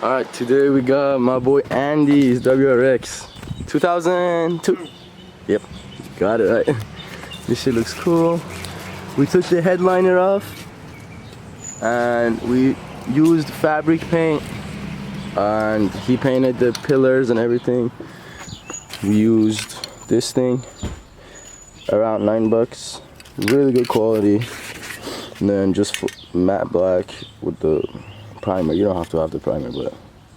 Alright, today we got my boy Andy's WRX 2002. Yep, got it right. This shit looks cool. We took the headliner off and we used fabric paint, and he painted the pillars and everything. We used this thing, around $9, really good quality. And then just matte black with the primer. You don't have to have the primer, but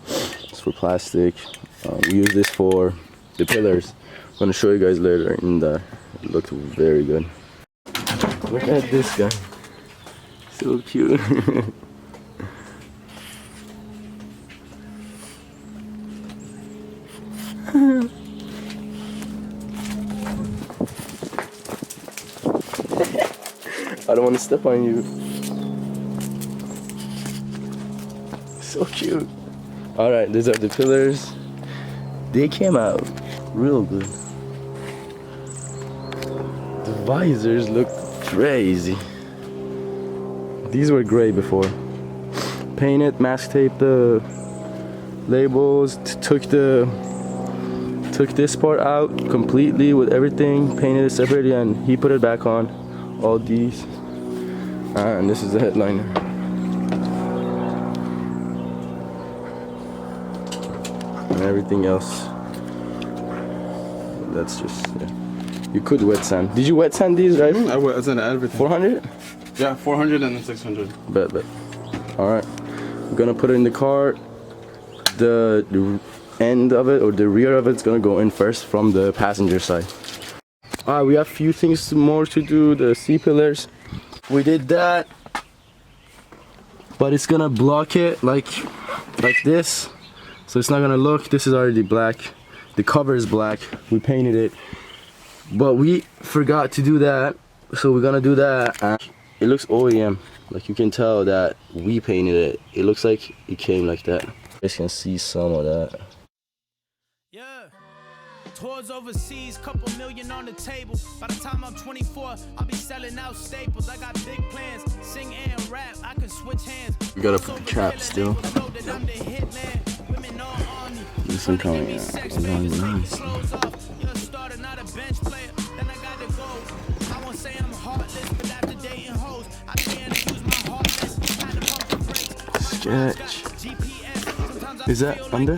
it's for plastic. We use this for the pillars. I'm gonna show you guys later in there. It looked very good. Look at this guy, so cute. I don't want to step on you. So cute. Alright, these are the pillars. They came out real good. The visors look crazy. These were gray before. Painted, mask taped the labels, took this part out completely with everything, painted it separately, and he put it back on. All these. And this is the headliner. And everything else, that's just, yeah. You could wet sand. Did you wet sand these, right? I wet sand everything. 400? Yeah, 400 and then 600. Bet. Alright. I'm gonna put it in the car. The end of it, or the rear of it's gonna go in first from the passenger side. Alright, we have a few things more to do. The C-pillars, we did that, but it's gonna block it like this, so it's not gonna look. This is already black, the cover is black, we painted it, but we forgot to do that, so we're gonna do that. And it looks OEM, like you can tell that we painted it. It looks like it came like that. You guys can see some of that. Tours overseas, couple million on the table. By the time I'm 24, I'll be selling out staples. I got big plans, sing and rap, I can switch hands. We gotta put the cap still. This one coming out. Nice. Sketch. Is that under?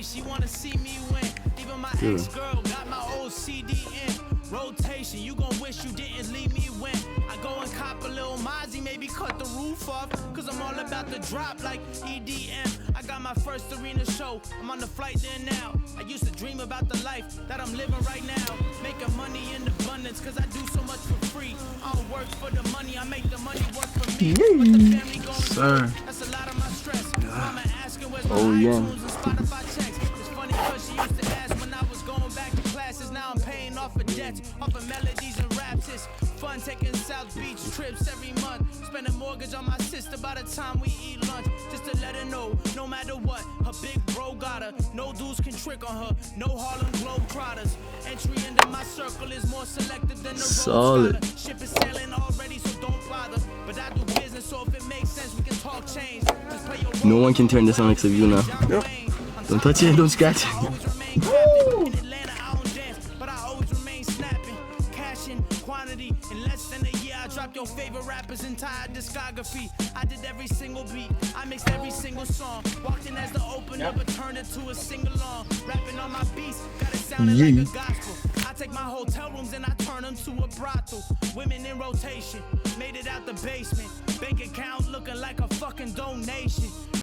She wanna see me win. Even my ex-girl got my old CD in rotation. You gon' wish you didn't leave me when I go and cop a little Mozzie, maybe cut the roof off, cause I'm all about the drop like EDM. I got my first arena show, I'm on the flight there now. I used to dream about the life that I'm living right now, making money in abundance, cause I do so much for free. I don't work for the money, I make the money work for me. But the family gon' Sir. That's a lot of my stress. Mama asking where's my OEM. iTunes and Spotify checks. It's funny cause she used to ask when I was going back to classes. Now I'm paying off of debts, off of melodies and raps. It's fun taking South Beach trips every month. Spend a mortgage on my sister by the time we eat lunch. Just to let her know, no matter what, her big bro got her. No dudes can trick on her, no Harlem Globetrotters. Entry into my circle is more selective than the solid. Ship is sailing already, so don't bother. But I do business, so if it makes sense, we can talk change. Just play your No one can turn this on except you now. Yep. Don't touch it, don't scratch it. Quantity in less than a year, I dropped your favorite rapper's entire discography. I did every single beat, I mixed every single song. Walked in as the opener, but turned it to a sing-along. Rapping on my beats, got it sounding like a gospel. I take my hotel rooms and I turn them to a brothel. Women in rotation, made it out the basement. Bank account looking like a fucking donation.